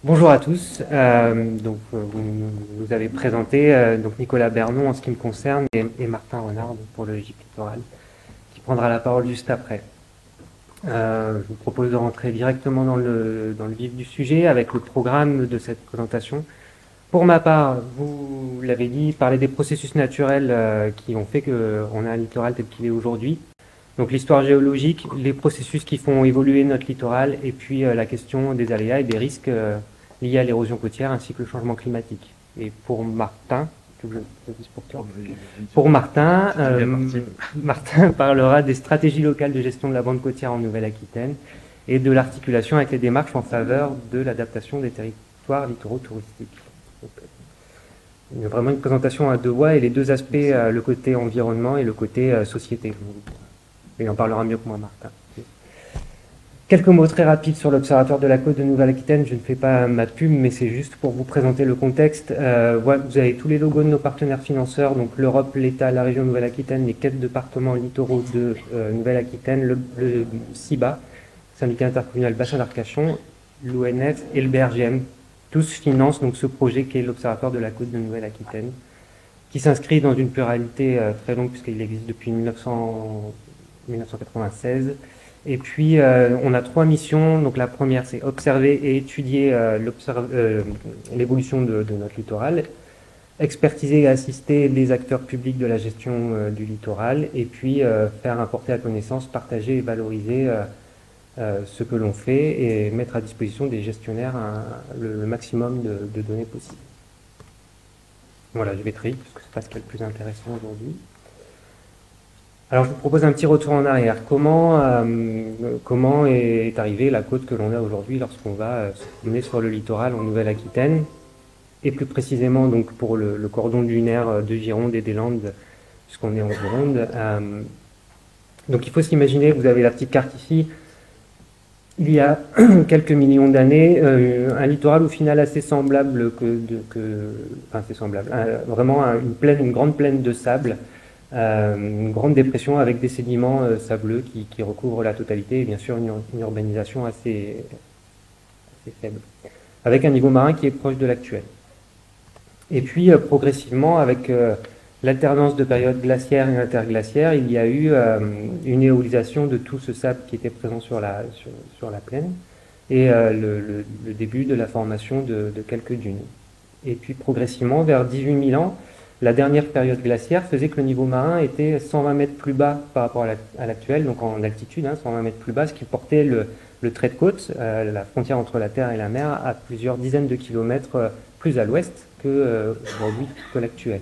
Bonjour à tous. Vous nous avez présenté donc Nicolas Bernon en ce qui me concerne et Martin Renard donc, pour le GIP Littoral, qui prendra la parole juste après. Je vous propose de rentrer directement dans le vif du sujet avec le programme de cette présentation. Pour ma part, vous l'avez dit, parler des processus naturels qui ont fait qu'on a un littoral tel qu'il est aujourd'hui. Donc l'histoire géologique, les processus qui font évoluer notre littoral et puis la question des aléas et des risques liés à l'érosion côtière ainsi que le changement climatique. Et pour Martin, pour Martin, Martin parlera des stratégies locales de gestion de la bande côtière en Nouvelle-Aquitaine et de l'articulation avec les démarches en faveur de l'adaptation des territoires littoraux touristiques. Donc, vraiment une présentation à deux voix et les deux aspects, le côté environnement et le côté société. Il en parlera mieux que moi, Martin. Quelques mots très rapides sur l'Observatoire de la Côte de Nouvelle-Aquitaine. Je ne fais pas ma pub, mais c'est juste pour vous présenter le contexte. Vous avez tous les logos de nos partenaires financeurs, donc l'Europe, l'État, la région Nouvelle-Aquitaine, les 4 départements littoraux de Nouvelle-Aquitaine, le CIBA, Syndicat intercommunal Bassin d'Arcachon, l'ONF et le BRGM. Tous financent donc ce projet qui est l'Observatoire de la Côte de Nouvelle-Aquitaine, qui s'inscrit dans une pluralité très longue puisqu'il existe depuis 1996. Et puis, on a 3 missions. Donc, la première, c'est observer et étudier l'évolution de notre littoral, expertiser et assister les acteurs publics de la gestion du littoral, et puis faire importer à connaissance, partager et valoriser ce que l'on fait et mettre à disposition des gestionnaires le maximum de données possibles. Voilà, je vais très vite parce que c'est pas ce qui est le plus intéressant aujourd'hui. Alors je vous propose un petit retour en arrière. Comment est arrivée la côte que l'on a aujourd'hui lorsqu'on va se promener sur le littoral en Nouvelle-Aquitaine et plus précisément donc pour le cordon dunaire de Gironde et des Landes puisqu'on est en Gironde. Donc il faut s'imaginer, vous avez la petite carte ici, il y a quelques millions d'années, un littoral au final assez semblable vraiment une grande plaine de sable. Une grande dépression avec des sédiments sableux qui recouvrent la totalité et bien sûr une urbanisation assez faible, avec un niveau marin qui est proche de l'actuel. Et puis progressivement, avec l'alternance de périodes glaciaires et interglaciaires, il y a eu une éolisation de tout ce sable qui était présent sur la plaine et le début de la formation de quelques dunes. Et puis progressivement, vers 18 000 ans, la dernière période glaciaire faisait que le niveau marin était 120 mètres plus bas par rapport à l'actuel, donc en altitude, 120 mètres plus bas, ce qui portait le trait de côte, la frontière entre la terre et la mer, à plusieurs dizaines de kilomètres plus à l'ouest aujourd'hui que l'actuel.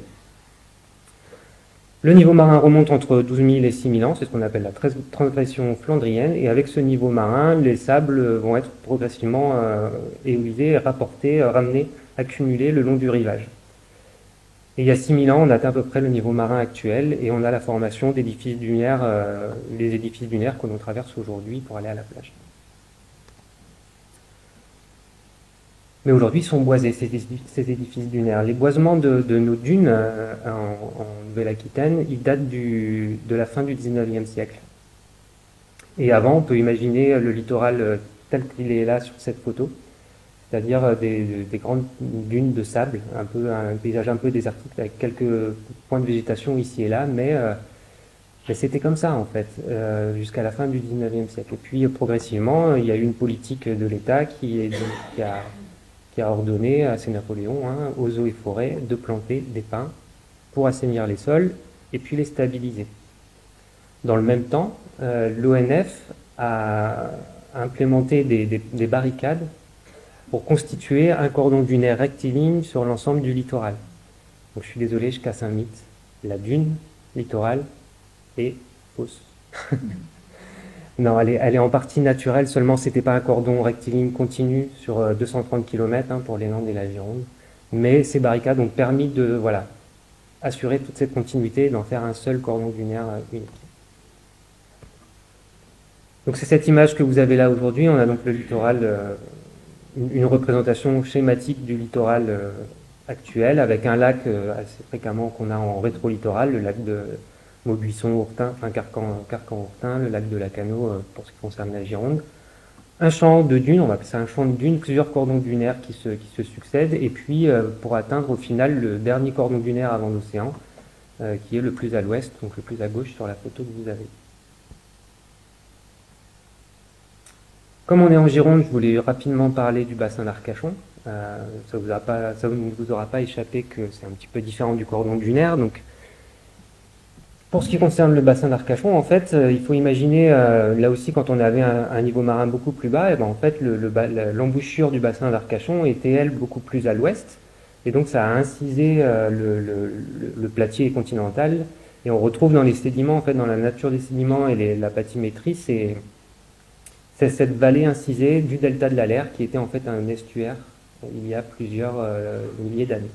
Le niveau marin remonte entre 12 000 et 6 000 ans, c'est ce qu'on appelle la transgression flandrienne, et avec ce niveau marin, les sables vont être progressivement éolisés, rapportés, ramenés, accumulés le long du rivage. Et il y a 6 000 ans, on atteint à peu près le niveau marin actuel et on a la formation d'édifices dunaires, les édifices dunaires que l'on traverse aujourd'hui pour aller à la plage. Mais aujourd'hui, ils sont boisés, ces édifices dunaires. Les boisements de nos dunes en Nouvelle-Aquitaine, ils datent de la fin du 19e siècle. Et avant, on peut imaginer le littoral tel qu'il est là sur cette photo, c'est-à-dire des grandes dunes de sable, un paysage un peu désertique avec quelques points de végétation ici et là, mais c'était comme ça en fait, jusqu'à la fin du 19e siècle. Et puis progressivement, il y a eu une politique de l'État qui a ordonné, c'est Napoléon, aux eaux et forêts, de planter des pins pour assainir les sols et puis les stabiliser. Dans le même temps, l'ONF a implémenté des barricades pour constituer un cordon dunaire rectiligne sur l'ensemble du littoral. Donc je suis désolé, je casse un mythe. La dune littorale est fausse. Non, elle est en partie naturelle, seulement c'était pas un cordon rectiligne continu sur 230 km pour les Landes et la Gironde. Mais ces barricades ont permis de assurer toute cette continuité et d'en faire un seul cordon dunaire unique. Donc c'est cette image que vous avez là aujourd'hui. On a donc le littoral, une représentation schématique du littoral actuel, avec un lac assez fréquemment qu'on a en rétro-littoral, le lac de Maubuisson-Ourtin, enfin Carcan-Ourtin, le lac de Lacanau pour ce qui concerne la Gironde, un champ de dunes, on va appeler ça un champ de dunes, plusieurs cordons dunaires qui se succèdent, et puis pour atteindre au final le dernier cordon dunaire avant l'océan, qui est le plus à l'ouest, donc le plus à gauche sur la photo que vous avez. Comme on est en Gironde, je voulais rapidement parler du bassin d'Arcachon. Ça ne vous aura pas échappé que c'est un petit peu différent du cordon dunaire. Donc, pour ce qui concerne le bassin d'Arcachon, en fait, il faut imaginer, là aussi, quand on avait un niveau marin beaucoup plus bas, et ben, en fait, l'embouchure du bassin d'Arcachon était, elle, beaucoup plus à l'ouest. Et donc, ça a incisé le platier continental. Et on retrouve dans les sédiments, en fait, dans la nature des sédiments et la bathymétrie, c'est cette vallée incisée du delta de l'Aller qui était en fait un estuaire il y a plusieurs milliers d'années.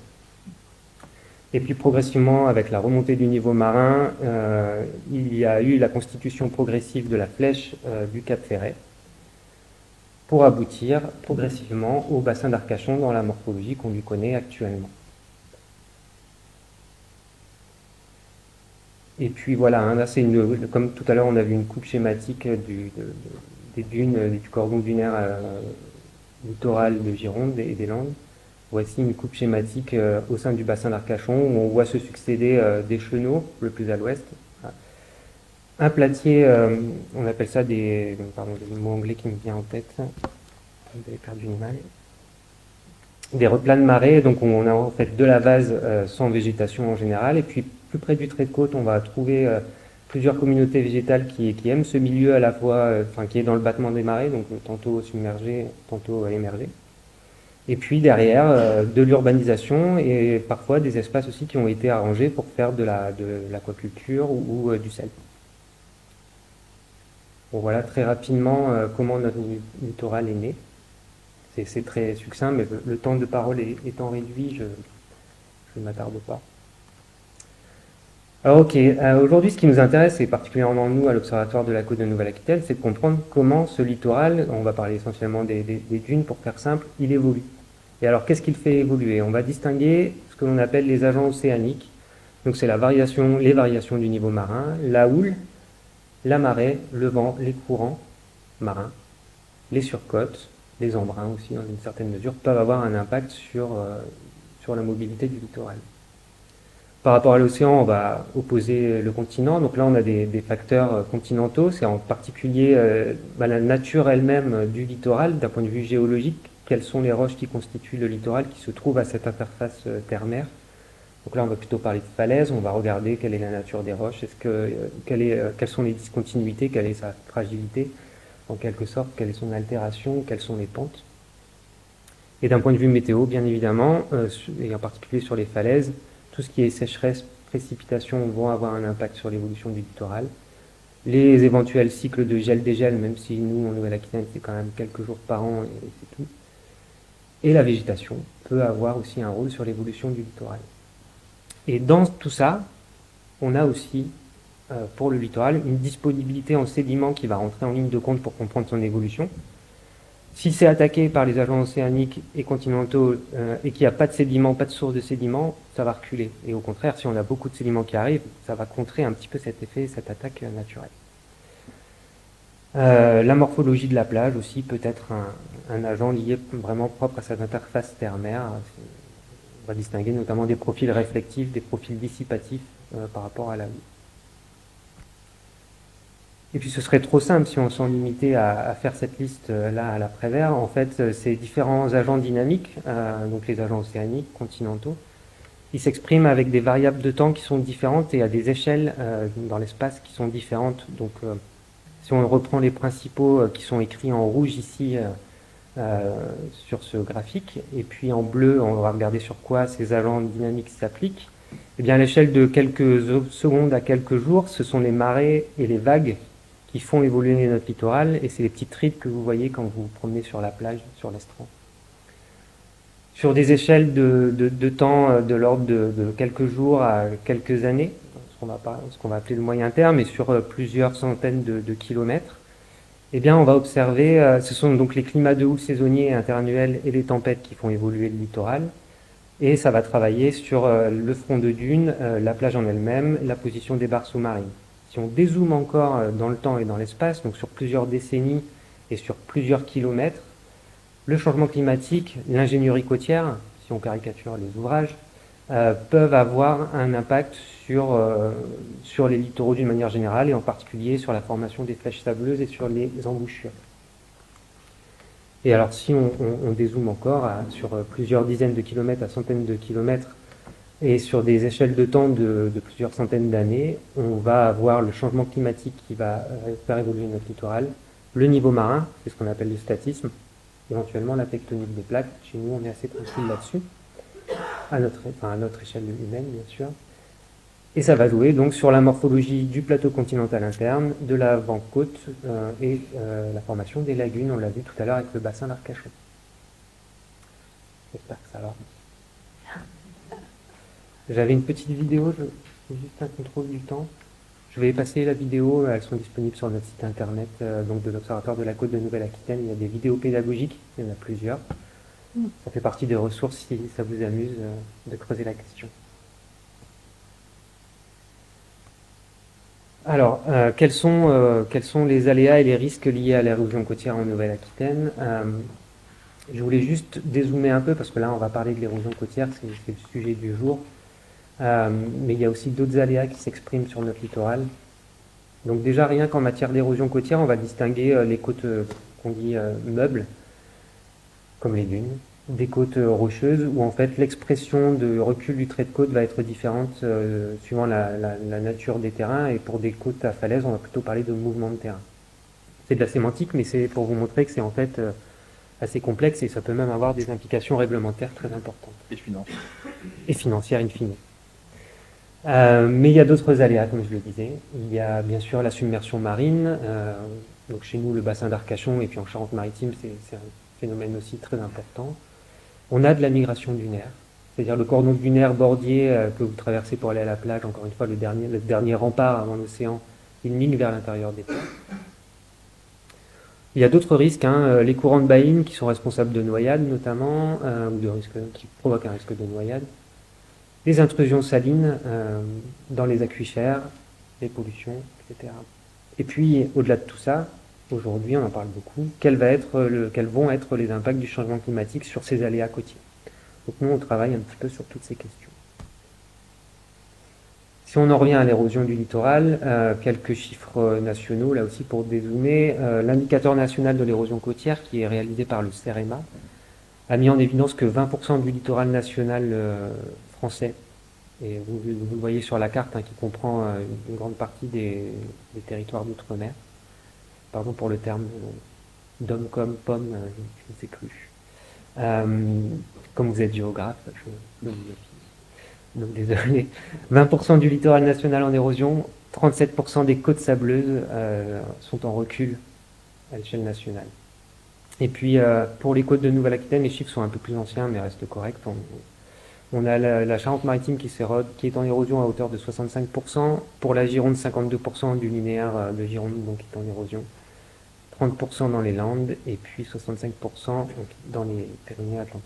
Et puis progressivement, avec la remontée du niveau marin, il y a eu la constitution progressive de la flèche du Cap Ferret pour aboutir progressivement au bassin d'Arcachon dans la morphologie qu'on lui connaît actuellement. Et puis voilà, hein, là comme tout à l'heure on a vu une coupe schématique des dunes, du cordon dunaire littoral de Gironde et des Landes. Voici une coupe schématique au sein du bassin d'Arcachon où on voit se succéder des chenaux, le plus à l'ouest. Un platier, on appelle ça pardon, j'ai le mot anglais qui me vient en tête. Vous avez perdu une image. Des replats de marée, donc on a en fait de la vase sans végétation en général, et puis plus près du trait de côte, on va trouver plusieurs communautés végétales qui aiment ce milieu à la fois, qui est dans le battement des marées, donc tantôt submergé, tantôt émergé. Et puis derrière, de l'urbanisation et parfois des espaces aussi qui ont été arrangés pour faire de l'aquaculture ou du sel. Bon, voilà très rapidement comment notre littoral est né. C'est très succinct, mais le temps de parole étant réduit, je ne m'attarde pas. Alors ok, aujourd'hui ce qui nous intéresse, et particulièrement nous à l'Observatoire de la Côte de Nouvelle-Aquitaine, c'est de comprendre comment ce littoral, on va parler essentiellement des dunes pour faire simple, il évolue. Et alors qu'est-ce qu'il fait évoluer? On va distinguer ce que l'on appelle les agents océaniques, donc c'est les variations du niveau marin, la houle, la marée, le vent, les courants marins, les surcotes, les embruns aussi dans une certaine mesure, peuvent avoir un impact sur la mobilité du littoral. Par rapport à l'océan, on va opposer le continent. Donc là, on a des facteurs continentaux. C'est en particulier la nature elle-même du littoral, d'un point de vue géologique. Quelles sont les roches qui constituent le littoral, qui se trouvent à cette interface terre-mer. Donc là, on va plutôt parler de falaises. On va regarder quelle est la nature des roches. Quelles sont les discontinuités, quelle est sa fragilité, en quelque sorte, quelle est son altération, quelles sont les pentes. Et d'un point de vue météo, bien évidemment, et en particulier sur les falaises, tout ce qui est sécheresse, précipitation vont avoir un impact sur l'évolution du littoral. Les éventuels cycles de gel-dégel, même si nous, en Nouvelle-Aquitaine, c'est quand même quelques jours par an et c'est tout. Et la végétation peut avoir aussi un rôle sur l'évolution du littoral. Et dans tout ça, on a aussi, pour le littoral, une disponibilité en sédiments qui va rentrer en ligne de compte pour comprendre son évolution. Si c'est attaqué par les agents océaniques et continentaux et qu'il n'y a pas de sédiments, pas de source de sédiments, ça va reculer. Et au contraire, si on a beaucoup de sédiments qui arrivent, ça va contrer un petit peu cet effet, cette attaque naturelle. La morphologie de la plage aussi peut être un agent lié vraiment propre à cette interface terre-mer. On va distinguer notamment des profils réflectifs, des profils dissipatifs par rapport à la vie. Et puis ce serait trop simple si on s'en limitait à faire cette liste-là à l'après-vert. En fait, ces différents agents dynamiques, donc les agents océaniques, continentaux, ils s'expriment avec des variables de temps qui sont différentes et à des échelles dans l'espace qui sont différentes. Donc si on reprend les principaux qui sont écrits en rouge ici sur ce graphique, et puis en bleu, on va regarder sur quoi ces agents dynamiques s'appliquent, eh bien à l'échelle de quelques secondes à quelques jours, ce sont les marées et les vagues qui font évoluer notre littoral, et c'est les petites rides que vous voyez quand vous vous promenez sur la plage, sur l'estran. Sur des échelles de temps de l'ordre de quelques jours à quelques années, ce qu'on va appeler le moyen terme, et sur plusieurs centaines de kilomètres, eh bien on va observer, ce sont donc les climats de houle saisonniers et interannuels et les tempêtes qui font évoluer le littoral, et ça va travailler sur le front de dune, la plage en elle-même, la position des barres sous-marines. Si on dézoome encore dans le temps et dans l'espace, donc sur plusieurs décennies et sur plusieurs kilomètres, le changement climatique, l'ingénierie côtière, si on caricature les ouvrages, peuvent avoir un impact sur les littoraux d'une manière générale, et en particulier sur la formation des flèches sableuses et sur les embouchures. Et alors si on dézoome encore sur plusieurs dizaines de kilomètres à centaines de kilomètres, et sur des échelles de temps de plusieurs centaines d'années, on va avoir le changement climatique qui va faire évoluer notre littoral, le niveau marin, c'est ce qu'on appelle le statisme, éventuellement la tectonique des plaques. Chez nous, on est assez tranquille là-dessus, à notre échelle humaine, bien sûr. Et ça va jouer donc sur la morphologie du plateau continental interne, de l'avant-côte et la formation des lagunes, on l'a vu tout à l'heure avec le bassin d'Arcachon. J'espère que ça va. J'avais une petite vidéo, juste un contrôle du temps. Je vais passer la vidéo, elles sont disponibles sur notre site internet donc de l'Observatoire de la Côte de Nouvelle-Aquitaine. Il y a des vidéos pédagogiques, il y en a plusieurs. Ça fait partie des ressources si ça vous amuse de creuser la question. Alors, quels sont les aléas et les risques liés à l'érosion côtière en Nouvelle-Aquitaine? Je voulais juste dézoomer un peu, parce que là, on va parler de l'érosion côtière, c'est le sujet du jour. Mais il y a aussi d'autres aléas qui s'expriment sur notre littoral. Donc déjà, rien qu'en matière d'érosion côtière, on va distinguer les côtes qu'on dit meubles, comme les dunes, des côtes rocheuses, où en fait l'expression de recul du trait de côte va être différente suivant la nature des terrains, et pour des côtes à falaise, on va plutôt parler de mouvement de terrain. C'est de la sémantique, mais c'est pour vous montrer que c'est en fait assez complexe, et ça peut même avoir des implications réglementaires très importantes. Et financières. Et financières, in fine. Mais il y a d'autres aléas, comme je le disais. Il y a bien sûr la submersion marine. Donc chez nous, le bassin d'Arcachon, et puis en Charente-Maritime, c'est un phénomène aussi très important. On a de la migration dunaire, c'est-à-dire le cordon dunaire bordier que vous traversez pour aller à la plage, encore une fois, le dernier rempart avant l'océan, il migre vers l'intérieur des ports. Il y a d'autres risques, les courants de baïne qui sont responsables de noyades notamment, ou qui provoquent un risque de noyade. Les intrusions salines dans les aquifères, les pollutions, etc. Et puis, au-delà de tout ça, aujourd'hui, on en parle beaucoup, quels vont être les impacts du changement climatique sur ces aléas côtiers. Donc nous, on travaille un petit peu sur toutes ces questions. Si on en revient à l'érosion du littoral, quelques chiffres nationaux, là aussi pour dézoomer. L'indicateur national de l'érosion côtière, qui est réalisé par le CEREMA, a mis en évidence que 20% du littoral national français, et vous le voyez sur la carte, qui comprend une grande partie des territoires d'outre-mer. Pardon pour le terme d'homme comme pomme, je ne sais plus. Comme vous êtes géographe, je donc désolé. 20% du littoral national en érosion, 37% des côtes sableuses sont en recul à l'échelle nationale. Et puis, pour les côtes de Nouvelle-Aquitaine, les chiffres sont un peu plus anciens, mais restent corrects. On a la Charente-Maritime qui est en érosion à hauteur de 65%. Pour la Gironde, 52% du linéaire de Gironde donc, qui est en érosion. 30% dans les Landes, et puis 65% dans les Pyrénées Atlantiques.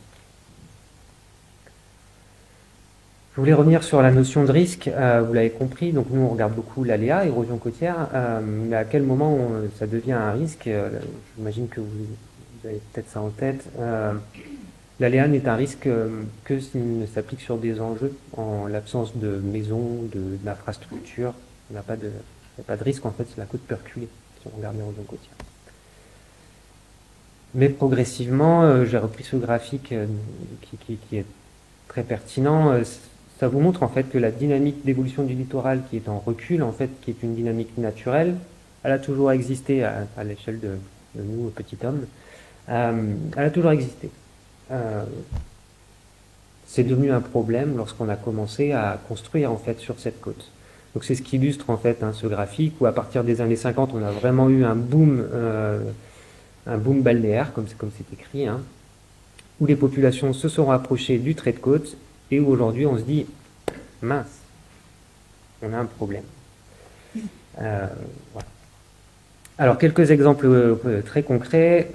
Je voulais revenir sur la notion de risque, vous l'avez compris, donc nous on regarde beaucoup l'aléa, érosion côtière, mais à quel moment ça devient un risque? J'imagine que vous avez peut-être ça en tête. L'aléa n'est un risque que s'il ne s'applique sur des enjeux, en l'absence de maisons, d'infrastructures. Il n'y a pas de risque, en fait, la côte peut reculer, si on regarde l'érosion côtière. Mais progressivement, j'ai repris ce graphique qui est très pertinent. Ça vous montre en fait que la dynamique d'évolution du littoral qui est en recul, en fait, qui est une dynamique naturelle, elle a toujours existé à l'échelle de nous, petits hommes. Elle a toujours existé. C'est devenu un problème lorsqu'on a commencé à construire en fait sur cette côte. Donc c'est ce qui illustre en fait ce graphique où à partir des années 50, on a vraiment eu un boom balnéaire, comme c'est écrit, où les populations se sont rapprochées du trait de côte et où aujourd'hui on se dit mince, on a un problème. Voilà. Alors quelques exemples très concrets.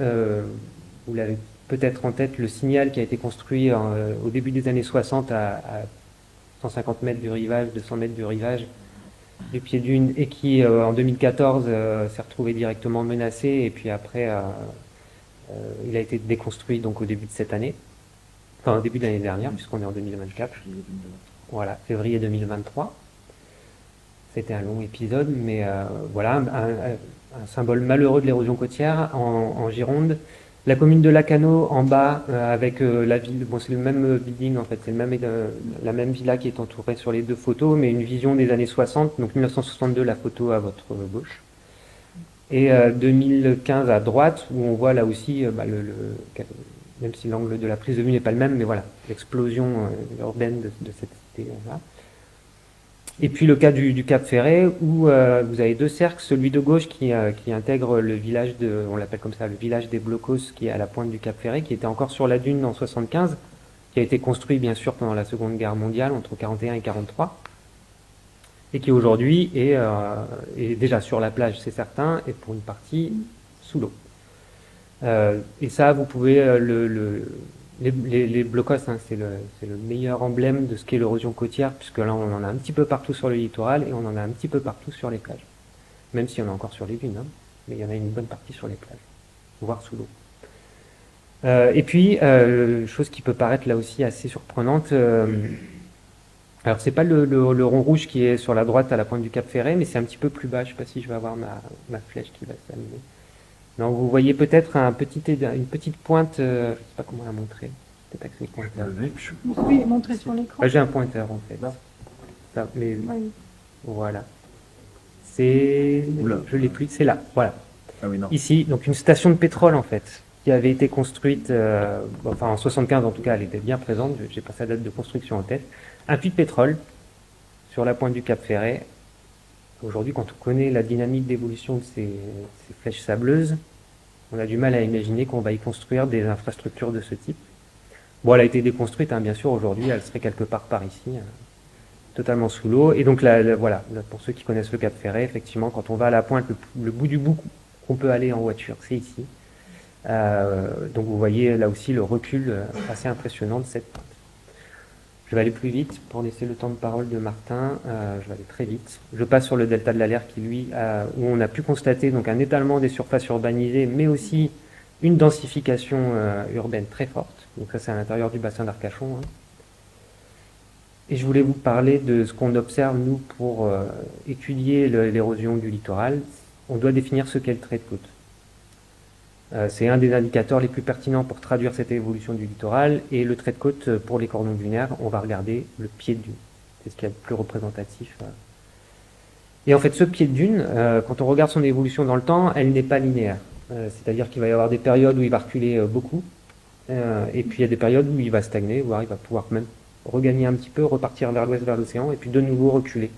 Vous l'avez peut-être en tête, le signal qui a été construit au début des années 60 à 150 mètres du rivage, 200 mètres du rivage, du pied dune et qui, en 2014, s'est retrouvé directement menacé. Et puis après, il a été déconstruit donc au début de cette année, enfin au début de l'année dernière, puisqu'on est en 2024. Voilà, février 2023. C'était un long épisode, mais voilà, un symbole malheureux de l'érosion côtière en Gironde. La commune de Lacano en bas, avec la ville, bon c'est le même building en fait, c'est le même, la même villa qui est entourée sur les deux photos, mais une vision des années 60, donc 1962 la photo à votre gauche. Et 2015 à droite, où on voit là aussi, même si l'angle de la prise de vue n'est pas le même, mais voilà, l'explosion urbaine de cette cité-là. Et puis le cas du Cap Ferret, où vous avez deux cercles, celui de gauche qui intègre le village on l'appelle comme ça, le village des Blocos, qui est à la pointe du Cap Ferret, qui était encore sur la dune en 75, qui a été construit bien sûr pendant la Seconde Guerre mondiale, entre 41 et 43, et qui aujourd'hui est déjà sur la plage, c'est certain, et pour une partie sous l'eau. Et ça, vous pouvez les blocos, hein, c'est le meilleur emblème de ce qu'est l'érosion côtière, puisque là on en a un petit peu partout sur le littoral et on en a un petit peu partout sur les plages. Même s'il y en a encore sur les dunes, hein, mais il y en a une bonne partie sur les plages, voire sous l'eau. Et puis, chose qui peut paraître là aussi assez surprenante, alors c'est pas le rond rouge qui est sur la droite à la pointe du Cap Ferret, mais c'est un petit peu plus bas, je sais pas si je vais avoir ma flèche qui va s'allumer. Non, vous voyez peut-être une petite pointe, je sais pas comment la montrer. Peut-être avec mes pointeurs. Vous pouvez montrer sur l'écran. J'ai un pointeur en fait. Ça, mais Oui. voilà. C'est, je l'ai plus, c'est là. Voilà. Ah oui, non. Ici, donc une station de pétrole en fait, qui avait été construite, enfin en 75 en tout cas, elle était bien présente. J'ai pas sa date de construction en tête. Un puits de pétrole sur la pointe du Cap Ferret. Aujourd'hui, quand on connaît la dynamique d'évolution de ces flèches sableuses, on a du mal à imaginer qu'on va y construire des infrastructures de ce type. Bon, elle a été déconstruite, hein, bien sûr, aujourd'hui, elle serait quelque part par ici, totalement sous l'eau. Et donc, voilà, pour ceux qui connaissent le Cap Ferret, effectivement, quand on va à la pointe, le bout du bout qu'on peut aller en voiture, c'est ici. Donc, vous voyez là aussi le recul assez impressionnant de cette pointe. Je vais aller plus vite pour laisser le temps de parole de Martin. Je vais aller très vite. Je passe sur le delta de l'Aller qui, lui, où on a pu constater donc un étalement des surfaces urbanisées, mais aussi une densification urbaine très forte. Donc ça, c'est à l'intérieur du bassin d'Arcachon. Hein. Et je voulais vous parler de ce qu'on observe, nous, pour étudier l'érosion du littoral. On doit définir ce qu'est le trait de côte. C'est un des indicateurs les plus pertinents pour traduire cette évolution du littoral. Et le trait de côte, pour les cordons dunaires, on va regarder le pied de dune. C'est ce qui est le plus représentatif. Et en fait, ce pied de dune, quand on regarde son évolution dans le temps, elle n'est pas linéaire. C'est-à-dire qu'il va y avoir des périodes où il va reculer beaucoup. Et puis il y a des périodes où il va stagner, voire il va pouvoir même regagner un petit peu, repartir vers l'ouest, vers l'océan, et puis de nouveau reculer.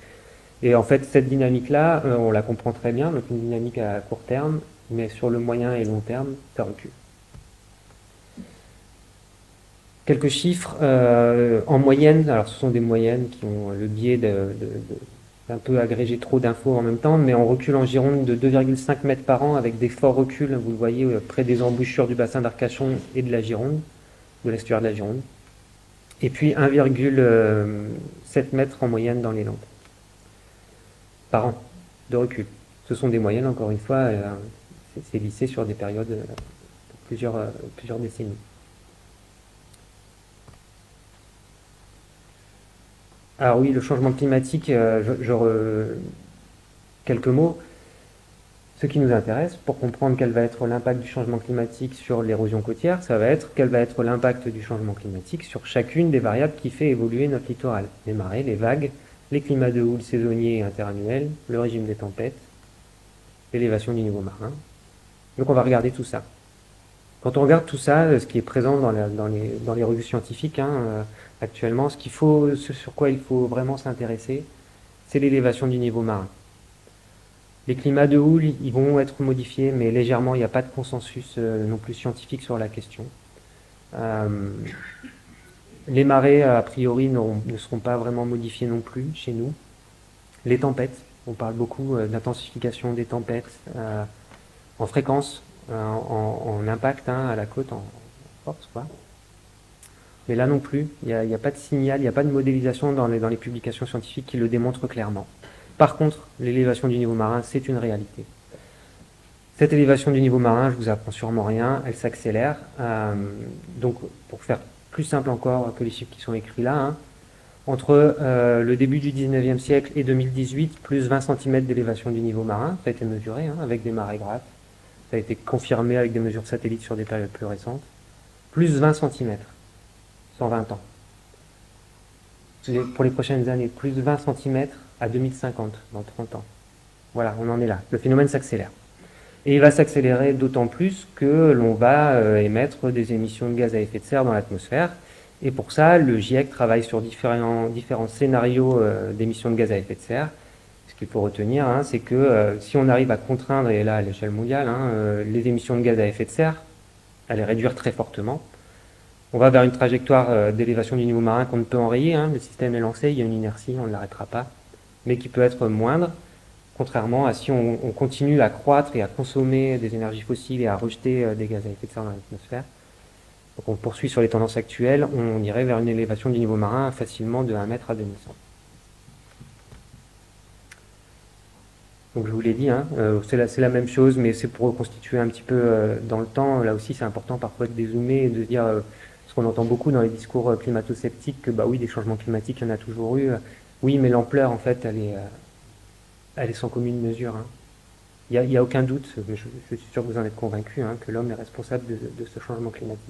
Et en fait, cette dynamique-là, on la comprend très bien, donc une dynamique à court terme, mais sur le moyen et long terme, ça recule. Quelques chiffres en moyenne, alors ce sont des moyennes qui ont le biais d'un peu agréger trop d'infos en même temps, mais on recule en Gironde de 2,5 mètres par an avec des forts reculs, vous le voyez, près des embouchures du bassin d'Arcachon et de la Gironde, de l'estuaire de la Gironde. Et puis 1,7 mètres en moyenne dans les Landes. Par an de recul. Ce sont des moyennes, encore une fois, c'est lissé sur des périodes de plusieurs décennies. Alors oui, le changement climatique, quelques mots. Ce qui nous intéresse, pour comprendre quel va être l'impact du changement climatique sur l'érosion côtière, ça va être quel va être l'impact du changement climatique sur chacune des variables qui fait évoluer notre littoral. Les marées, les vagues, les climats de houle saisonniers et interannuels, le régime des tempêtes, l'élévation du niveau marin. Donc on va regarder tout ça. Quand on regarde tout ça, ce qui est présent dans les revues scientifiques actuellement, ce sur quoi il faut vraiment s'intéresser, c'est l'élévation du niveau marin. Les climats de houle, ils vont être modifiés, mais légèrement, il n'y a pas de consensus non plus scientifique sur la question. Les marées, a priori, ne seront pas vraiment modifiées non plus chez nous. Les tempêtes, on parle beaucoup d'intensification des tempêtes en fréquence, en impact à la côte, en force, quoi. Mais là non plus, il n'y a pas de signal, il n'y a pas de modélisation dans les publications scientifiques qui le démontrent clairement. Par contre, l'élévation du niveau marin, c'est une réalité. Cette élévation du niveau marin, je vous apprends sûrement rien, elle s'accélère. Donc, pour faire plus simple encore que les chiffres qui sont écrits là, hein, entre le début du 19e siècle et 2018, plus 20 cm d'élévation du niveau marin, ça a été mesuré hein, avec des marégraphes, ça a été confirmé avec des mesures satellites sur des périodes plus récentes, plus 20 cm, 120 ans. Pour les prochaines années, plus 20 cm à 2050, dans 30 ans. Voilà, on en est là. Le phénomène s'accélère. Et il va s'accélérer d'autant plus que l'on va émettre des émissions de gaz à effet de serre dans l'atmosphère. Et pour ça, le GIEC travaille sur différents scénarios d'émissions de gaz à effet de serre. Ce qu'il faut retenir, hein, c'est que si on arrive à contraindre, et là à l'échelle mondiale, hein, les émissions de gaz à effet de serre, à les réduire très fortement, on va vers une trajectoire d'élévation du niveau marin qu'on ne peut enrayer. Hein, le système est lancé, il y a une inertie, on ne l'arrêtera pas, mais qui peut être moindre, contrairement à si on continue à croître et à consommer des énergies fossiles et à rejeter des gaz à effet de serre dans l'atmosphère. Donc on poursuit sur les tendances actuelles, on irait vers une élévation du niveau marin facilement de 1 mètre à 2100. Donc je vous l'ai dit, hein, c'est la même chose, mais c'est pour reconstituer un petit peu dans le temps. Là aussi, c'est important parfois de dézoomer et de dire, ce qu'on entend beaucoup dans les discours climato-sceptiques, que bah oui, des changements climatiques, il y en a toujours eu. Oui, mais l'ampleur, en fait, elle est sans commune mesure. Hein. Il y a aucun doute, mais je suis sûr que vous en êtes convaincus, hein, que l'homme est responsable de ce changement climatique.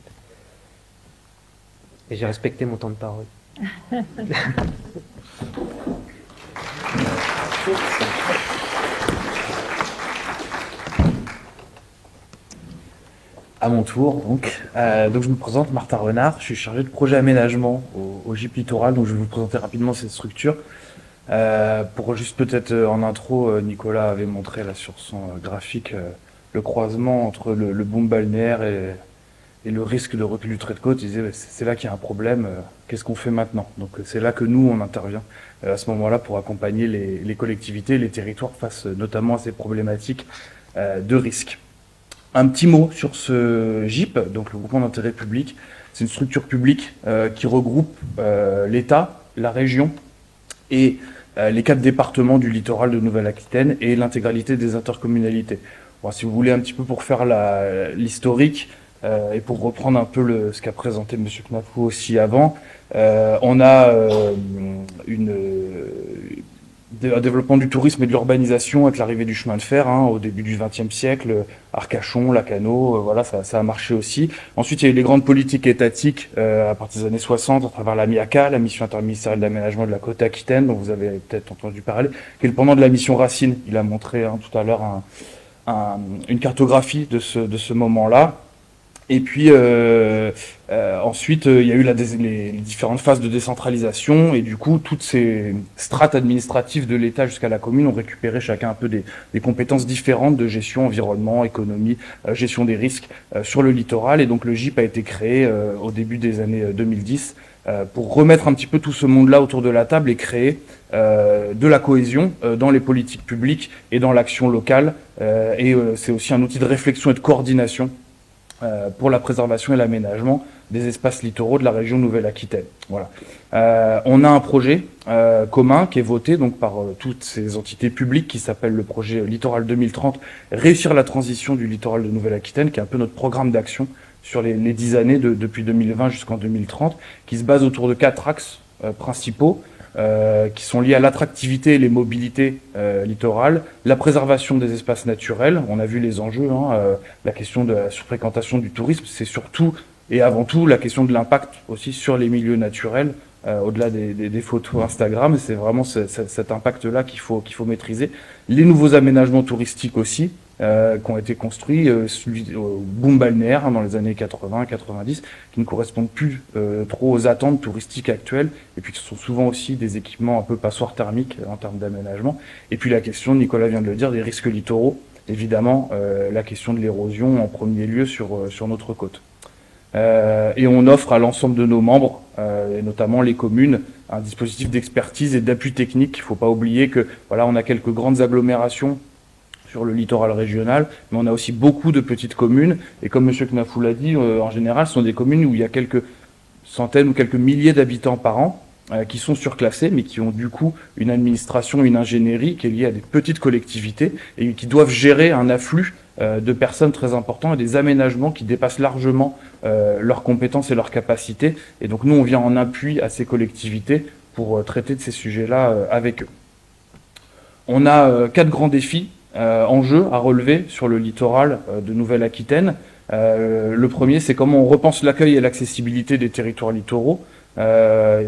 Et j'ai respecté mon temps de parole. À mon tour, donc je me présente, Martin Renard, je suis chargé de projet aménagement au GIP Littoral, donc je vais vous présenter rapidement cette structure. Pour juste peut-être en intro, Nicolas avait montré là sur son graphique le croisement entre le boom balnéaire et le risque de recul du trait de côte. Il disait c'est là qu'il y a un problème, qu'est-ce qu'on fait maintenant? Donc c'est là que nous on intervient à ce moment-là pour accompagner les collectivités, les territoires face notamment à ces problématiques de risque. Un petit mot sur ce GIP, donc le groupement d'intérêt public. C'est une structure publique qui regroupe l'État, la région et les 4 départements du littoral de Nouvelle-Aquitaine et l'intégralité des intercommunalités. Bon, si vous voulez un petit peu pour faire l'historique et pour reprendre un peu ce qu'a présenté M. Knafou aussi avant, on a un développement du tourisme et de l'urbanisation avec l'arrivée du chemin de fer au début du XXe siècle, Arcachon, Lacanau, voilà, ça a marché aussi. Ensuite, il y a eu les grandes politiques étatiques à partir des années 60 à travers la MIACA, la mission interministérielle d'aménagement de la côte aquitaine, dont vous avez peut-être entendu parler, qui est le pendant de la mission Racine. Il a montré tout à l'heure une cartographie de ce moment-là. Et puis ensuite, il y a eu les différentes phases de décentralisation et du coup, toutes ces strates administratives de l'État jusqu'à la commune ont récupéré chacun un peu des compétences différentes de gestion, environnement, économie, gestion des risques sur le littoral. Et donc le GIP a été créé au début des années 2010 pour remettre un petit peu tout ce monde-là autour de la table et créer de la cohésion dans les politiques publiques et dans l'action locale. C'est aussi un outil de réflexion et de coordination pour la préservation et l'aménagement des espaces littoraux de la région Nouvelle-Aquitaine. Voilà. On a un projet commun qui est voté donc par toutes ces entités publiques qui s'appelle le projet Littoral 2030, réussir la transition du littoral de Nouvelle-Aquitaine, qui est un peu notre programme d'action sur les 10 années depuis 2020 jusqu'en 2030, qui se base autour de 4 axes principaux. Qui sont liés à l'attractivité et les mobilités littorales, la préservation des espaces naturels, on a vu les enjeux, la question de la surfréquentation du tourisme, c'est surtout et avant tout la question de l'impact aussi sur les milieux naturels, au-delà des photos Instagram, c'est vraiment cet impact-là qu'il faut maîtriser. Les nouveaux aménagements touristiques aussi, qui ont été construits, celui au boom balnéaire dans les années 80-90, qui ne correspondent plus trop aux attentes touristiques actuelles, et puis qui sont souvent aussi des équipements un peu passoires thermiques en termes d'aménagement. Et puis la question, Nicolas vient de le dire, des risques littoraux, évidemment la question de l'érosion en premier lieu sur notre côte. Et on offre à l'ensemble de nos membres, et notamment les communes, un dispositif d'expertise et d'appui technique. Il ne faut pas oublier que voilà, on a quelques grandes agglomérations sur le littoral régional, mais on a aussi beaucoup de petites communes, et comme M. Knafou l'a dit, en général, ce sont des communes où il y a quelques centaines ou quelques milliers d'habitants par an, qui sont surclassés, mais qui ont du coup une administration, une ingénierie qui est liée à des petites collectivités et qui doivent gérer un afflux de personnes très importants et des aménagements qui dépassent largement leurs compétences et leurs capacités. Et donc nous, on vient en appui à ces collectivités pour traiter de ces sujets-là avec eux. On a 4 grands défis en jeu à relever sur le littoral de Nouvelle-Aquitaine. Le premier, c'est comment on repense l'accueil et l'accessibilité des territoires littoraux.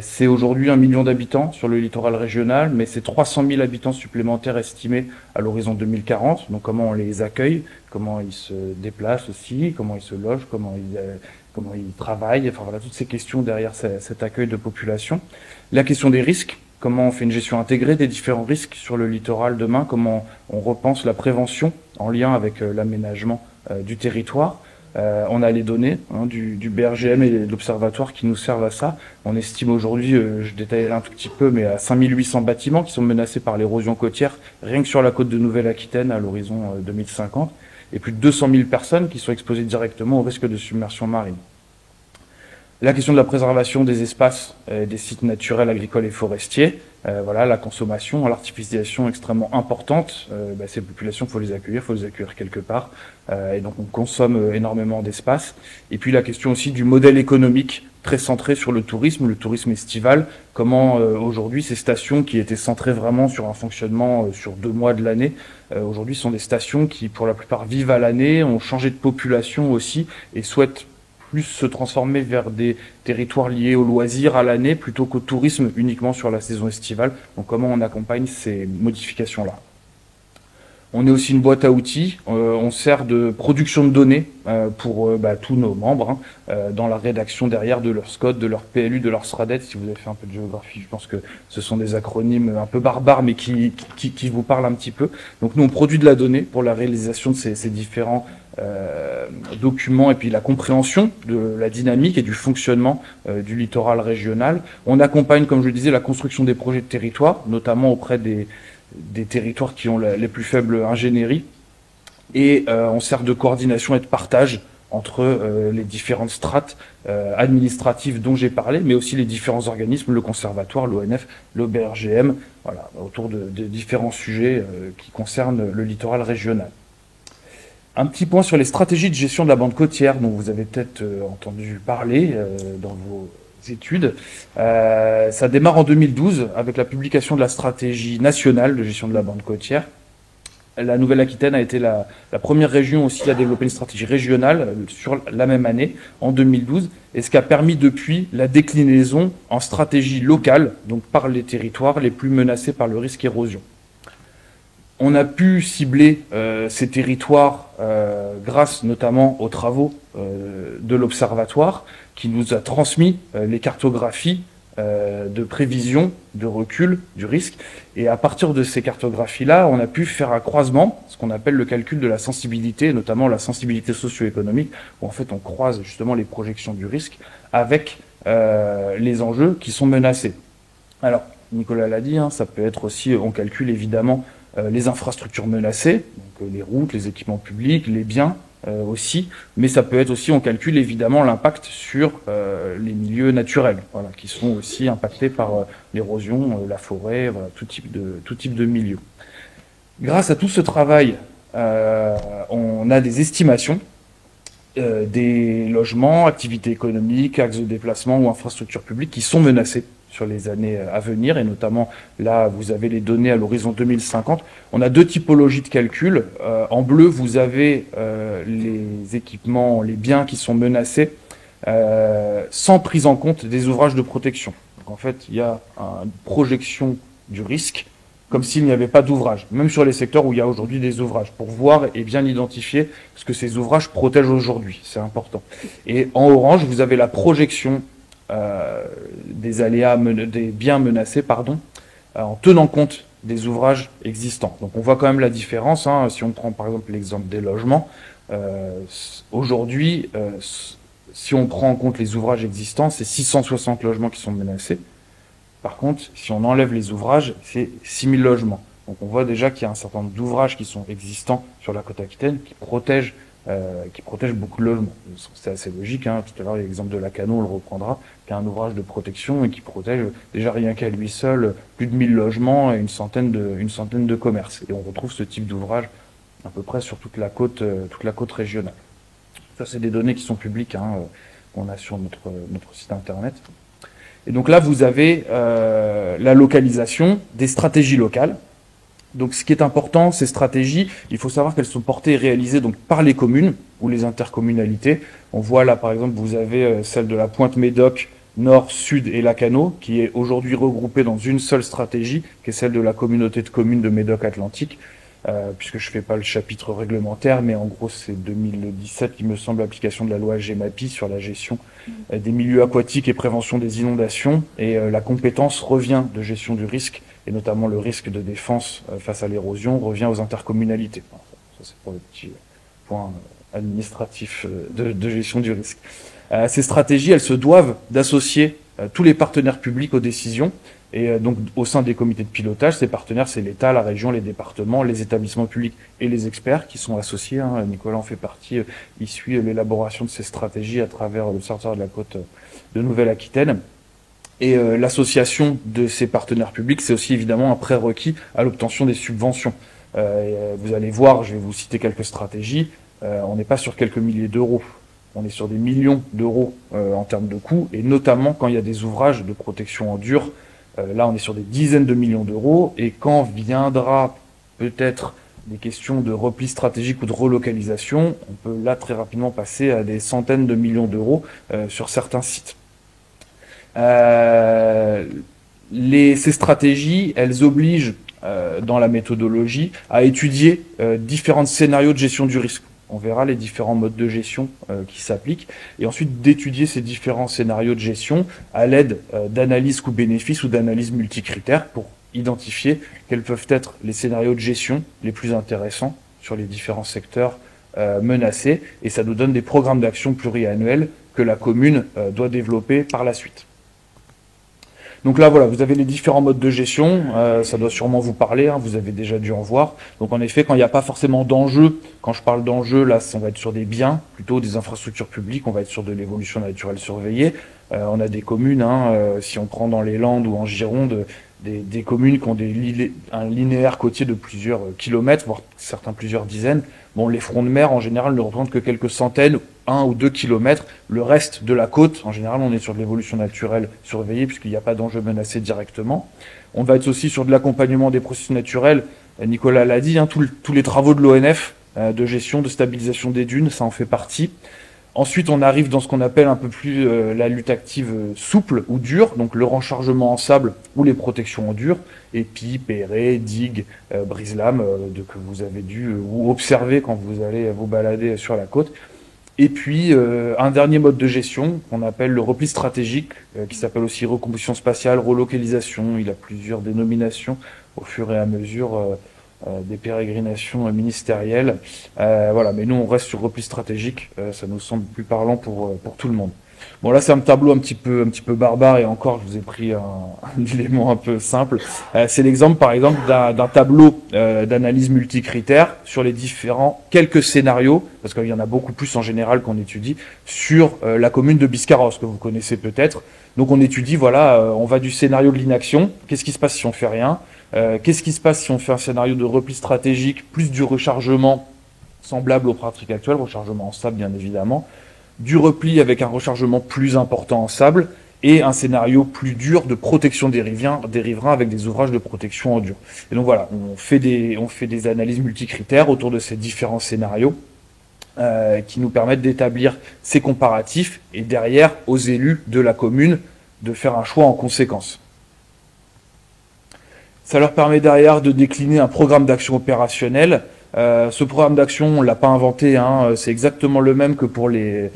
C'est aujourd'hui 1 million d'habitants sur le littoral régional, mais c'est 300 000 habitants supplémentaires estimés à l'horizon 2040. Donc comment on les accueille, comment ils se déplacent aussi, comment ils se logent, comment ils travaillent, enfin voilà, toutes ces questions derrière cet accueil de population. La question des risques, comment on fait une gestion intégrée des différents risques sur le littoral demain, comment on repense la prévention en lien avec l'aménagement du territoire. On a les données du BRGM et de l'Observatoire qui nous servent à ça. On estime aujourd'hui, je détaille un tout petit peu, mais à 5800 bâtiments qui sont menacés par l'érosion côtière, rien que sur la côte de Nouvelle-Aquitaine à l'horizon 2050, et plus de 200 000 personnes qui sont exposées directement au risque de submersion marine. La question de la préservation des espaces, des sites naturels, agricoles et forestiers. Voilà, la consommation, l'artificialisation extrêmement importante. Ces populations, faut les accueillir quelque part. Et donc on consomme énormément d'espace. Et puis la question aussi du modèle économique très centré sur le tourisme estival. Comment aujourd'hui ces stations qui étaient centrées vraiment sur un fonctionnement sur 2 mois de l'année, aujourd'hui sont des stations qui pour la plupart vivent à l'année, ont changé de population aussi et souhaitent plus se transformer vers des territoires liés au loisir à l'année plutôt qu'au tourisme uniquement sur la saison estivale. Donc comment on accompagne ces modifications-là? On est aussi une boîte à outils, on sert de production de données pour tous nos membres dans la rédaction derrière de leur SCOT, de leur PLU, de leur SRADET. Si vous avez fait un peu de géographie, je pense que ce sont des acronymes un peu barbares mais qui vous parlent un petit peu. Donc nous on produit de la donnée pour la réalisation de ces différents documents et puis la compréhension de la dynamique et du fonctionnement du littoral régional. On accompagne, comme je le disais, la construction des projets de territoire, notamment auprès des territoires qui ont les plus faibles ingénieries. Et on sert de coordination et de partage entre les différentes strates administratives dont j'ai parlé, mais aussi les différents organismes, le conservatoire, l'ONF, le BRGM, voilà, autour de différents sujets qui concernent le littoral régional. Un petit point sur les stratégies de gestion de la bande côtière dont vous avez peut-être entendu parler dans vos études. Ça démarre en 2012 avec la publication de la stratégie nationale de gestion de la bande côtière. La Nouvelle-Aquitaine a été la première région aussi à développer une stratégie régionale sur la même année, en 2012, et ce qui a permis depuis la déclinaison en stratégie locale, donc par les territoires les plus menacés par le risque érosion. On a pu cibler ces territoires grâce notamment aux travaux de l'Observatoire qui nous a transmis les cartographies de prévision, de recul du risque. Et à partir de ces cartographies-là, on a pu faire un croisement, ce qu'on appelle le calcul de la sensibilité, notamment la sensibilité socio-économique, où en fait on croise justement les projections du risque avec les enjeux qui sont menacés. Alors, Nicolas l'a dit, ça peut être aussi, on calcule évidemment les infrastructures menacées, donc les routes, les équipements publics, les biens aussi, mais ça peut être aussi, on calcule évidemment l'impact sur les milieux naturels, voilà, qui sont aussi impactés par l'érosion, la forêt, voilà, tout type de milieu. Grâce à tout ce travail, on a des estimations des logements, activités économiques, axes de déplacement ou infrastructures publiques qui sont menacés sur les années à venir, et notamment là vous avez les données à l'horizon 2050. On a 2 typologies de calcul. En bleu vous avez les équipements, les biens qui sont menacés sans prise en compte des ouvrages de protection. Donc en fait il y a une projection du risque comme s'il n'y avait pas d'ouvrage, même sur les secteurs où il y a aujourd'hui des ouvrages, pour voir et bien identifier ce que ces ouvrages protègent aujourd'hui, c'est important. Et en orange, vous avez la projection des aléas, des biens menacés, en tenant compte des ouvrages existants. Donc on voit quand même la différence, si on prend par exemple l'exemple des logements, aujourd'hui, si on prend en compte les ouvrages existants, c'est 660 logements qui sont menacés. Par contre, si on enlève les ouvrages, c'est 6000 logements. Donc on voit déjà qu'il y a un certain nombre d'ouvrages qui sont existants sur la côte aquitaine, qui protègent qui protège beaucoup de logements. C'est assez logique, hein. Tout à l'heure, l'exemple de Lacanau, on le reprendra, qui est un ouvrage de protection et qui protège déjà rien qu'à lui seul plus de 1000 logements et une centaine de commerces. Et on retrouve ce type d'ouvrage à peu près sur toute la côte régionale. Ça, c'est des données qui sont publiques, hein, qu'on a sur notre site internet. Et donc là, vous avez la localisation des stratégies locales. Donc, ce qui est important, ces stratégies, il faut savoir qu'elles sont portées et réalisées donc par les communes ou les intercommunalités. On voit là, par exemple, vous avez celle de la Pointe-Médoc, Nord, Sud et Lacanau, qui est aujourd'hui regroupée dans une seule stratégie, qui est celle de la communauté de communes de Médoc-Atlantique, puisque je fais pas le chapitre réglementaire, mais en gros, c'est 2017, il me semble, l'application de la loi GEMAPI sur la gestion des milieux aquatiques et prévention des inondations. Et la compétence revient de gestion du risque, et notamment le risque de défense face à l'érosion, revient aux intercommunalités. Enfin, ça, c'est pour le petit point administratif de gestion du risque. Ces stratégies, elles se doivent d'associer tous les partenaires publics aux décisions. Et donc, au sein des comités de pilotage, ces partenaires, c'est l'État, la région, les départements, les établissements publics et les experts qui sont associés. Hein. Nicolas en fait partie. Il suit l'élaboration de ces stratégies à travers l'Observatoire de la côte de Nouvelle-Aquitaine. Et l'association de ces partenaires publics, c'est aussi évidemment un prérequis à l'obtention des subventions. Vous allez voir, je vais vous citer quelques stratégies. On n'est pas sur quelques milliers d'euros. On est sur des millions d'euros en termes de coûts, et notamment quand il y a des ouvrages de protection en dur. Là, on est sur des dizaines de millions d'euros, et quand viendra peut-être des questions de repli stratégique ou de relocalisation, on peut là très rapidement passer à des centaines de millions d'euros sur certains sites. Ces stratégies, elles obligent, dans la méthodologie, à étudier différents scénarios de gestion du risque. On verra les différents modes de gestion qui s'appliquent, et ensuite d'étudier ces différents scénarios de gestion à l'aide d'analyses coûts-bénéfices ou d'analyses multicritères pour identifier quels peuvent être les scénarios de gestion les plus intéressants sur les différents secteurs menacés, et ça nous donne des programmes d'action pluriannuels que la commune doit développer par la suite. Donc là, voilà, vous avez les différents modes de gestion, ça doit sûrement vous parler, hein, vous avez déjà dû en voir. Donc en effet, quand il n'y a pas forcément d'enjeu, quand je parle d'enjeu, là, on va être sur des biens, plutôt des infrastructures publiques, on va être sur de l'évolution naturelle surveillée. On a des communes, hein, si on prend dans les Landes ou en Gironde, des communes qui ont un linéaire côtier de plusieurs kilomètres, voire certains plusieurs dizaines. Bon, les fronts de mer, en général, ne représentent que quelques centaines, 1 ou 2 kilomètres. Le reste de la côte, en général, on est sur de l'évolution naturelle surveillée, puisqu'il n'y a pas d'enjeu menacé directement. On va être aussi sur de l'accompagnement des processus naturels. Nicolas l'a dit, hein, tous les travaux de l'ONF, de gestion, de stabilisation des dunes, ça en fait partie. Ensuite, on arrive dans ce qu'on appelle un peu plus la lutte active souple ou dure, donc le renchargement en sable ou les protections en dur, épis, pérets, digues, brise-lames, que vous avez dû ou observer quand vous allez vous balader sur la côte. Et puis, un dernier mode de gestion qu'on appelle le repli stratégique, qui s'appelle aussi recomposition spatiale, relocalisation. Il a plusieurs dénominations au fur et à mesure des pérégrinations ministérielles. Voilà, mais nous, on reste sur repli stratégique. Ça nous semble plus parlant pour tout le monde. Bon, là, c'est un tableau un petit peu barbare, et encore, je vous ai pris un élément un peu simple. C'est l'exemple, par exemple, d'un tableau d'analyse multicritère sur les quelques scénarios, parce qu'il y en a beaucoup plus en général qu'on étudie, sur la commune de Biscarrosse, que vous connaissez peut-être. Donc, on étudie, voilà, on va du scénario de l'inaction. Qu'est-ce qui se passe si on fait rien? Qu'est-ce qui se passe si on fait un scénario de repli stratégique, plus du rechargement semblable aux pratiques actuelles, rechargement en sable, bien évidemment, du repli avec un rechargement plus important en sable, et un scénario plus dur de protection des riverains avec des ouvrages de protection en dur. Et donc voilà, on fait des analyses multicritères autour de ces différents scénarios qui nous permettent d'établir ces comparatifs, et derrière, aux élus de la commune de faire un choix en conséquence. Ça leur permet derrière de décliner un programme d'action opérationnel. Ce programme d'action, on l'a pas inventé, hein, c'est exactement le même que pour les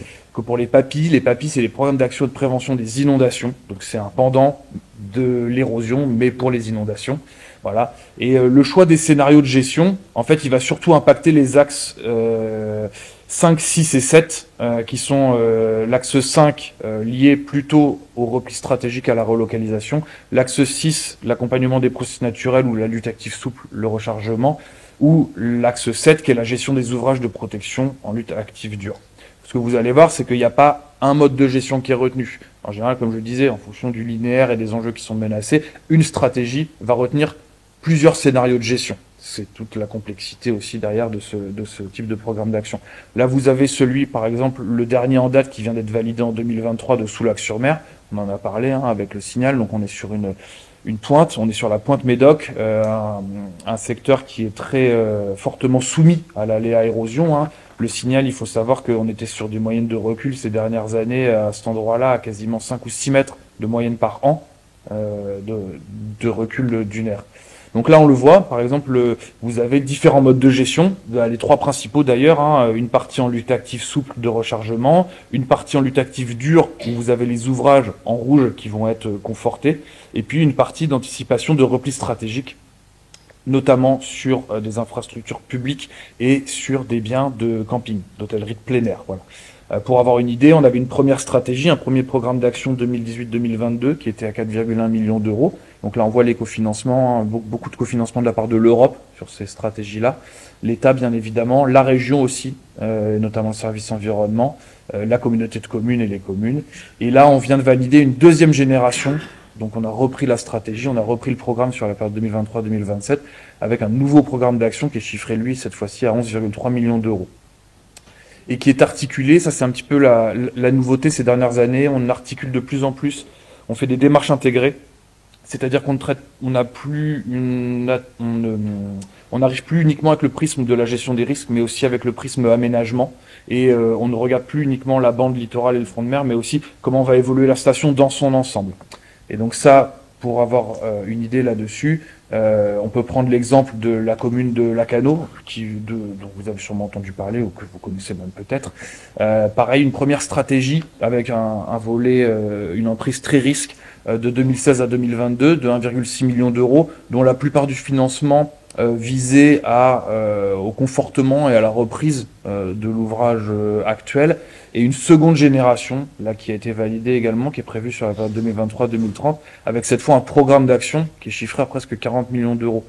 PAPI. Les PAPI, c'est les programmes d'action de prévention des inondations. Donc c'est un pendant de l'érosion, mais pour les inondations. Voilà. Et le choix des scénarios de gestion, en fait, il va surtout impacter les axes 5, 6 et 7, qui sont l'axe 5 lié plutôt au repli stratégique, à la relocalisation, l'axe 6, l'accompagnement des processus naturels ou la lutte active souple, le rechargement, ou l'axe 7 qui est la gestion des ouvrages de protection en lutte active dure. Ce que vous allez voir, c'est qu'il n'y a pas un mode de gestion qui est retenu. En général, comme je le disais, en fonction du linéaire et des enjeux qui sont menacés, une stratégie va retenir plusieurs scénarios de gestion. C'est toute la complexité aussi derrière de ce type de programme d'action. Là, vous avez celui, par exemple, le dernier en date qui vient d'être validé en 2023 de Soulac-sur-Mer. On en a parlé avec le Signal, donc on est sur une pointe, on est sur la pointe Médoc, un secteur qui est très fortement soumis à l'aléa érosion. Le Signal, il faut savoir qu'on était sur des moyennes de recul ces dernières années à cet endroit-là, à quasiment 5 ou 6 mètres de moyenne par an de recul dunaire. Donc là, on le voit, par exemple, vous avez différents modes de gestion, les trois principaux d'ailleurs, une partie en lutte active souple de rechargement, une partie en lutte active dure, où vous avez les ouvrages en rouge qui vont être confortés, et puis une partie d'anticipation de repli stratégique, notamment sur des infrastructures publiques et sur des biens de camping, d'hôtellerie de plein air. Voilà. Pour avoir une idée, on avait une première stratégie, un premier programme d'action 2018-2022 qui était à 4,1 millions d'euros. Donc là, on voit les cofinancements, beaucoup de cofinancements de la part de l'Europe sur ces stratégies-là. L'État, bien évidemment, la région aussi, notamment le service environnement, la communauté de communes et les communes. Et là, on vient de valider une deuxième génération. Donc on a repris la stratégie, on a repris le programme sur la période 2023-2027 avec un nouveau programme d'action qui est chiffré, lui, cette fois-ci à 11,3 millions d'euros. Et qui est articulé, ça c'est un petit peu la nouveauté ces dernières années, on articule de plus en plus, on fait des démarches intégrées, c'est-à-dire qu'on n'arrive plus uniquement avec le prisme de la gestion des risques, mais aussi avec le prisme aménagement, et on ne regarde plus uniquement la bande littorale et le front de mer, mais aussi comment va évoluer la station dans son ensemble. Et donc ça, pour avoir une idée là-dessus, on peut prendre l'exemple de la commune de Lacanau, dont vous avez sûrement entendu parler ou que vous connaissez même peut-être. Pareil, une première stratégie avec un volet, une emprise très risque de 2016 à 2022 de 1,6 million d'euros, dont la plupart du financement visait au confortement et à la reprise de l'ouvrage actuel. Et une seconde génération, là, qui a été validée également, qui est prévue sur la période 2023-2030, avec cette fois un programme d'action qui est chiffré à presque 40 millions d'euros.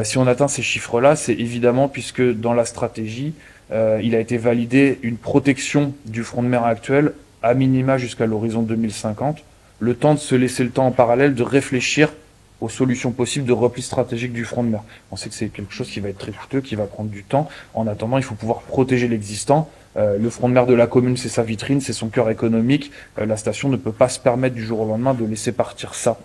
Si on atteint ces chiffres-là, c'est évidemment puisque dans la stratégie, il a été validé une protection du front de mer actuel, à minima jusqu'à l'horizon 2050, le temps de se laisser le temps en parallèle de réfléchir aux solutions possibles de repli stratégique du front de mer. On sait que c'est quelque chose qui va être très coûteux, qui va prendre du temps. En attendant, il faut pouvoir protéger l'existant. Le front de mer de la commune, c'est sa vitrine, c'est son cœur économique. La station ne peut pas se permettre du jour au lendemain de laisser partir ça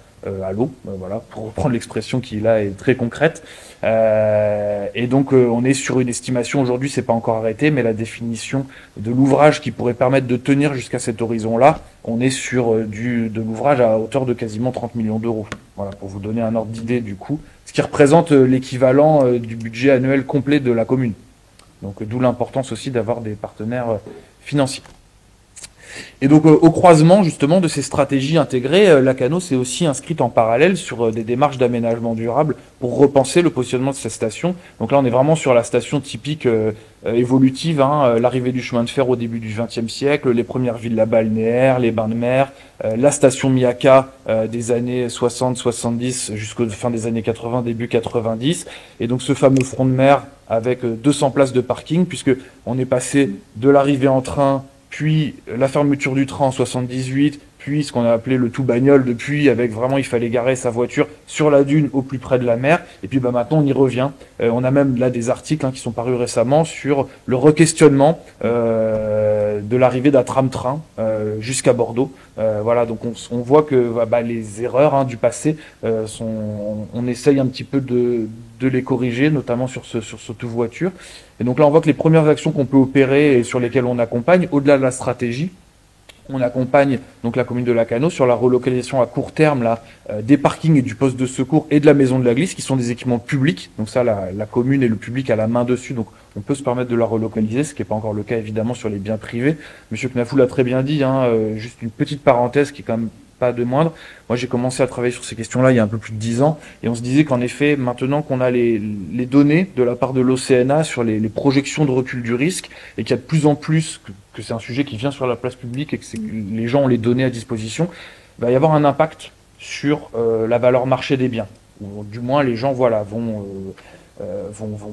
à l'eau, voilà, pour reprendre l'expression qui là est très concrète. Et donc on est sur une estimation aujourd'hui, c'est pas encore arrêté, mais la définition de l'ouvrage qui pourrait permettre de tenir jusqu'à cet horizon-là, on est sur de l'ouvrage à hauteur de quasiment 30 millions d'euros. Voilà, pour vous donner un ordre d'idée du coût, ce qui représente l'équivalent du budget annuel complet de la commune. Donc d'où l'importance aussi d'avoir des partenaires financiers. Et donc au croisement justement de ces stratégies intégrées, Lacanau s'est aussi inscrite en parallèle sur des démarches d'aménagement durable pour repenser le positionnement de cette station. Donc là on est vraiment sur la station typique évolutive, l'arrivée du chemin de fer au début du XXe siècle, les premières villas balnéaires, les bains de mer, la station Miaka des années 60-70 jusqu'aux fin des années 80, début 90, et donc ce fameux front de mer avec 200 places de parking, puisque on est passé de l'arrivée en train, puis la fermeture du train en 78, puis ce qu'on a appelé le tout bagnole depuis, avec vraiment il fallait garer sa voiture sur la dune au plus près de la mer, et puis maintenant on y revient. On a même là des articles qui sont parus récemment sur le requestionnement de l'arrivée d'un tram-train jusqu'à Bordeaux. Voilà, donc on voit que les erreurs du passé, on essaye un petit peu de les corriger, notamment sur cette voiture. Et donc là, on voit que les premières actions qu'on peut opérer et sur lesquelles on accompagne, au-delà de la stratégie, on accompagne donc la commune de Lacanau sur la relocalisation à court terme des parkings et du poste de secours et de la maison de la glisse, qui sont des équipements publics. Donc ça, la commune et le public a la main dessus, donc on peut se permettre de la relocaliser, ce qui n'est pas encore le cas évidemment sur les biens privés. Monsieur Knafou l'a très bien dit, juste une petite parenthèse qui est quand même pas de moindre. Moi, j'ai commencé à travailler sur ces questions-là il y a un peu plus de 10 ans, et on se disait qu'en effet, maintenant qu'on a les données de la part de l'OCNA sur les projections de recul du risque, et qu'il y a de plus en plus, que c'est un sujet qui vient sur la place publique et que les gens ont les données à disposition, il va y avoir un impact sur la valeur marché des biens. ou du moins les gens voilà, vont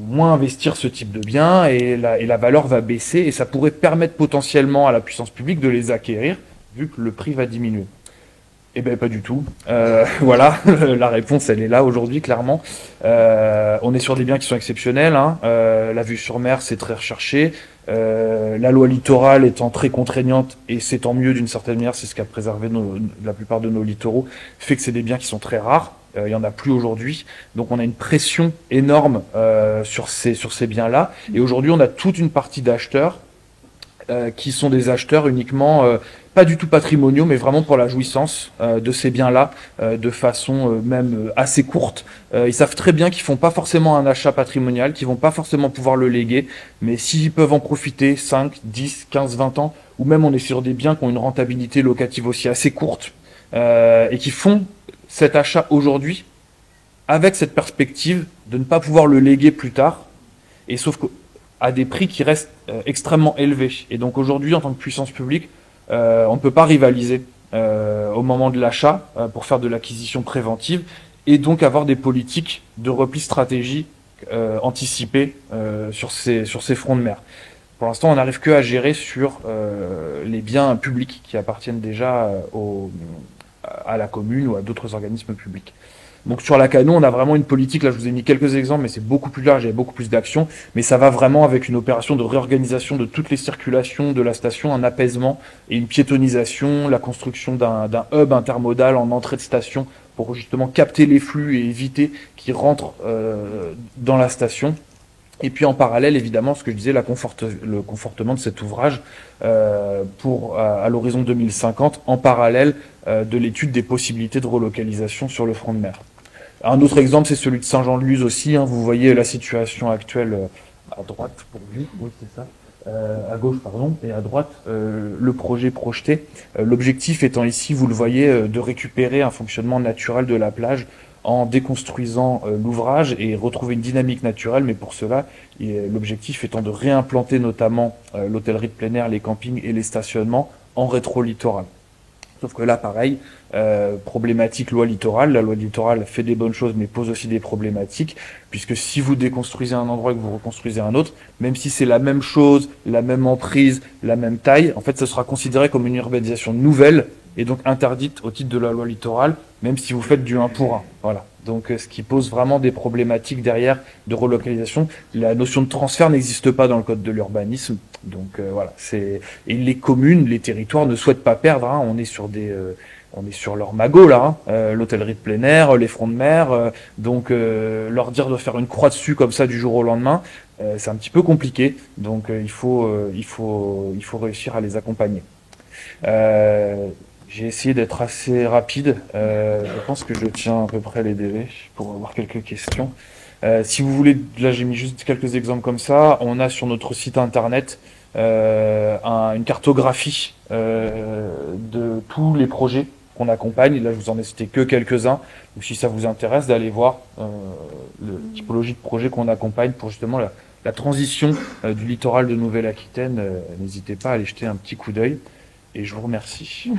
moins investir ce type de biens et la valeur va baisser et ça pourrait permettre potentiellement à la puissance publique de les acquérir vu que le prix va diminuer. Eh ben pas du tout. Voilà, la réponse elle est là aujourd'hui clairement. On est sur des biens qui sont exceptionnels. Hein. La vue sur mer c'est très recherché. La loi littorale étant très contraignante et c'est tant mieux d'une certaine manière, c'est ce qu'a préservé la plupart de nos littoraux, fait que c'est des biens qui sont très rares. Il y en a plus aujourd'hui, donc on a une pression énorme sur ces biens-là. Et aujourd'hui on a toute une partie d'acheteurs qui sont des acheteurs uniquement, pas du tout patrimoniaux, mais vraiment pour la jouissance de ces biens-là, de façon même assez courte. Ils savent très bien qu'ils font pas forcément un achat patrimonial, qu'ils vont pas forcément pouvoir le léguer, mais s'ils peuvent en profiter 5, 10, 15, 20 ans, ou même on est sur des biens qui ont une rentabilité locative aussi assez courte, et qui font cet achat aujourd'hui avec cette perspective de ne pas pouvoir le léguer plus tard, et sauf que à des prix qui restent extrêmement élevés. Et donc aujourd'hui, en tant que puissance publique, on ne peut pas rivaliser au moment de l'achat pour faire de l'acquisition préventive et donc avoir des politiques de repli stratégique anticipées sur ces fronts de mer. Pour l'instant, on n'arrive que à gérer sur les biens publics qui appartiennent déjà à la commune ou à d'autres organismes publics. Donc sur la Cano, on a vraiment une politique, là je vous ai mis quelques exemples, mais c'est beaucoup plus large, il y a beaucoup plus d'actions, mais ça va vraiment avec une opération de réorganisation de toutes les circulations de la station, un apaisement et une piétonisation, la construction d'un hub intermodal en entrée de station pour justement capter les flux et éviter qu'ils rentrent dans la station. Et puis en parallèle, évidemment, ce que je disais, le confortement de cet ouvrage à l'horizon 2050, en parallèle de l'étude des possibilités de relocalisation sur le front de mer. Un autre exemple, c'est celui de Saint-Jean-de-Luz aussi. Hein. Vous voyez la situation actuelle à droite pour vous, oui c'est ça, à gauche pardon, et à droite le projet projeté. L'objectif étant ici, vous le voyez, de récupérer un fonctionnement naturel de la plage en déconstruisant l'ouvrage et retrouver une dynamique naturelle, mais pour cela, l'objectif étant de réimplanter notamment l'hôtellerie de plein air, les campings et les stationnements en rétro-littoral. Sauf que là, pareil, problématique loi littorale. La loi littorale fait des bonnes choses, mais pose aussi des problématiques, puisque si vous déconstruisez un endroit et que vous reconstruisez un autre, même si c'est la même chose, la même emprise, la même taille, en fait, ça sera considéré comme une urbanisation nouvelle et donc interdite au titre de la loi littorale, même si vous faites du 1 pour 1. Voilà. Donc, ce qui pose vraiment des problématiques derrière de relocalisation. La notion de transfert n'existe pas dans le code de l'urbanisme. Donc, voilà. Et les communes, les territoires ne souhaitent pas perdre. Hein. On est sur leur magot là, hein. L'hôtellerie de plein air, les fronts de mer. Donc, leur dire de faire une croix dessus comme ça du jour au lendemain, c'est un petit peu compliqué. Donc, il faut réussir à les accompagner. J'ai essayé d'être assez rapide. Je pense que je tiens à peu près les délais pour avoir quelques questions. Si vous voulez, là j'ai mis juste quelques exemples comme ça. On a sur notre site internet une cartographie de tous les projets qu'on accompagne. Là je vous en ai cité que quelques-uns. Donc si ça vous intéresse d'aller voir la typologie de projets qu'on accompagne pour justement la transition du littoral de Nouvelle-Aquitaine, n'hésitez pas à aller jeter un petit coup d'œil. Et je vous remercie.